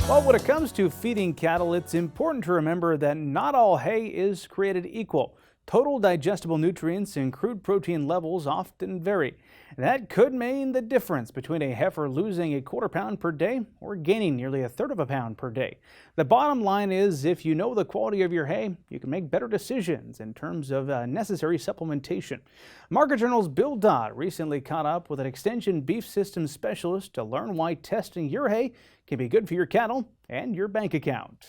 Well, when it comes to feeding cattle, it's important to remember that not all hay is created equal. Total digestible nutrients and crude protein levels often vary. That could mean the difference between a heifer losing a quarter pound per day or gaining nearly a third of a pound per day. The bottom line is, if you know the quality of your hay, you can make better decisions in terms of necessary supplementation. Market Journal's Bill Dodd recently caught up with an extension beef systems specialist to learn why testing your hay can be good for your cattle and your bank account.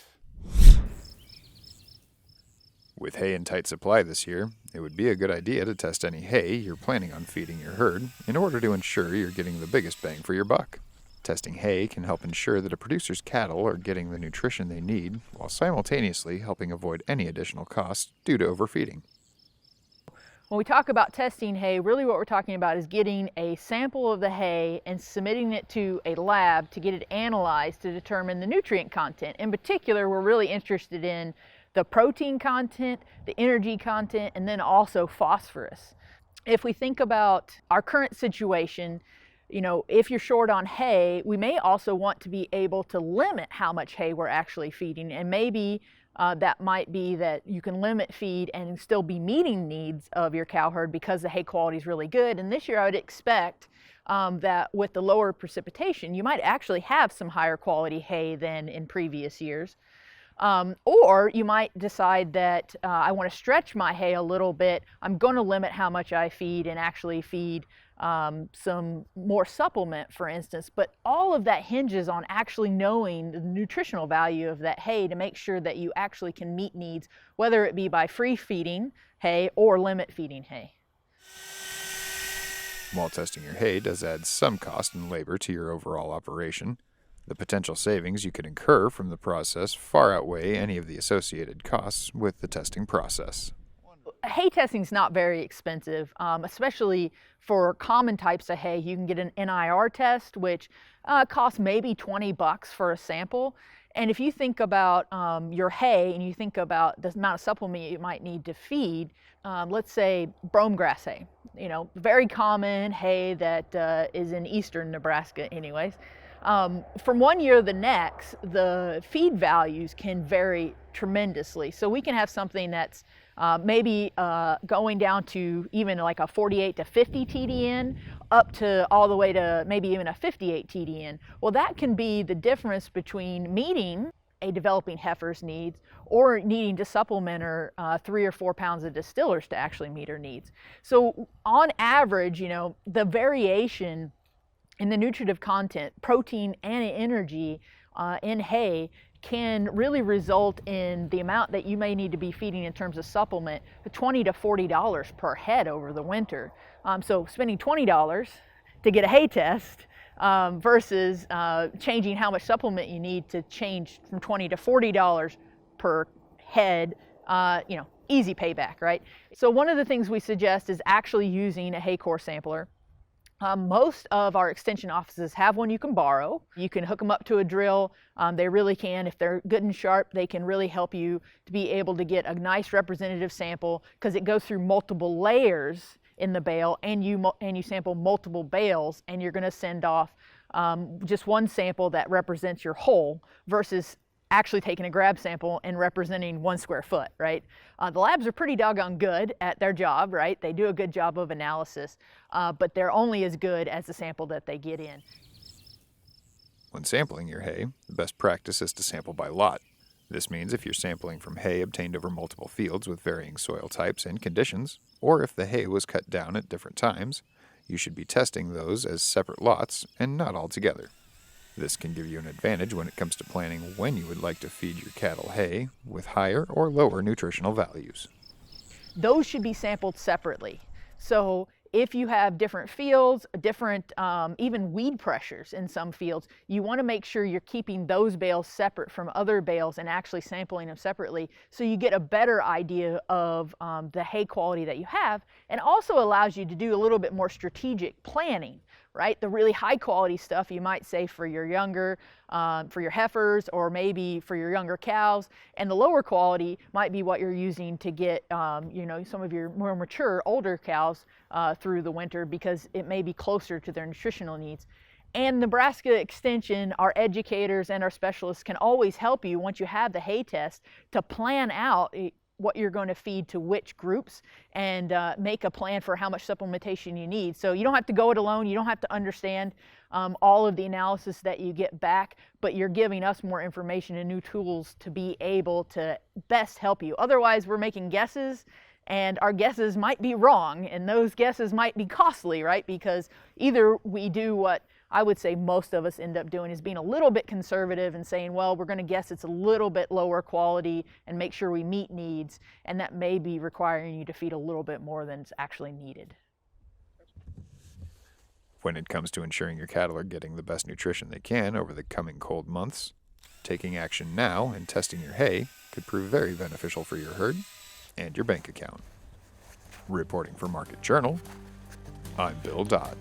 With hay in tight supply this year, it would be a good idea to test any hay you're planning on feeding your herd in order to ensure you're getting the biggest bang for your buck. Testing hay can help ensure that a producer's cattle are getting the nutrition they need while simultaneously helping avoid any additional costs due to overfeeding. When we talk about testing hay, really what we're talking about is getting a sample of the hay and submitting it to a lab to get it analyzed to determine the nutrient content. In particular, we're really interested in the protein content, the energy content, and then also phosphorus. If we think about our current situation, if you're short on hay, we may also want to be able to limit how much hay we're actually feeding, and maybe that might be that you can limit feed and still be meeting needs of your cow herd because the hay quality is really good. And this year I would expect that with the lower precipitation, you might actually have some higher quality hay than in previous years. Or you might decide that I want to stretch my hay a little bit. I'm going to limit how much I feed and actually feed some more supplement, for instance. But all of that hinges on actually knowing the nutritional value of that hay to make sure that you actually can meet needs, whether it be by free feeding hay or limit feeding hay. While testing your hay does add some cost and labor to your overall operation, the potential savings you could incur from the process far outweigh any of the associated costs with the testing process. Hay testing is not very expensive, especially for common types of hay. You can get an NIR test, which costs maybe $20 for a sample. And if you think about your hay and you think about the amount of supplement you might need to feed, let's say brome grass hay, very common hay that is in eastern Nebraska anyways. From one year to the next, the feed values can vary tremendously. So we can have something that's maybe going down to even like a 48 to 50 TDN up to all the way to maybe even a 58 TDN. Well, that can be the difference between meeting a developing heifer's needs or needing to supplement her 3 or 4 pounds of distillers to actually meet her needs. So on average, the variation in the nutritive content, protein and energy in hay can really result in the amount that you may need to be feeding in terms of supplement, $20 to $40 per head over the winter. So spending $20 to get a hay test versus changing how much supplement you need to change from $20 to $40 per head, easy payback, right? So one of the things we suggest is actually using a hay core sampler. Most of our extension offices have one you can borrow. You can hook them up to a drill. They really can. If they're good and sharp, they can really help you to be able to get a nice representative sample because it goes through multiple layers in the bale, and you sample multiple bales, and you're going to send off just one sample that represents your whole versus actually taking a grab sample and representing 1 square foot, right? The labs are pretty doggone good at their job, right? They do a good job of analysis, but they're only as good as the sample that they get in. When sampling your hay, the best practice is to sample by lot. This means if you're sampling from hay obtained over multiple fields with varying soil types and conditions, or if the hay was cut down at different times, you should be testing those as separate lots and not all together. This can give you an advantage when it comes to planning when you would like to feed your cattle hay with higher or lower nutritional values. Those should be sampled separately. So if you have different fields, different even weed pressures in some fields, you want to make sure you're keeping those bales separate from other bales and actually sampling them separately so you get a better idea of the hay quality that you have, and also allows you to do a little bit more strategic planning. Right? The really high quality stuff you might say for your younger, for your heifers or maybe for your younger cows, and the lower quality might be what you're using to get some of your more mature older cows through the winter because it may be closer to their nutritional needs. And Nebraska Extension, our educators and our specialists can always help you once you have the hay test to plan out what you're going to feed to which groups and make a plan for how much supplementation you need. So you don't have to go it alone. You don't have to understand all of the analysis that you get back, but you're giving us more information and new tools to be able to best help you. Otherwise, we're making guesses, and our guesses might be wrong, and those guesses might be costly, right? Because either we do what I would say most of us end up doing, is being a little bit conservative and saying, well, we're going to guess it's a little bit lower quality and make sure we meet needs, and that may be requiring you to feed a little bit more than is actually needed. When it comes to ensuring your cattle are getting the best nutrition they can over the coming cold months, taking action now and testing your hay could prove very beneficial for your herd and your bank account. Reporting for Market Journal, I'm Bill Dodd.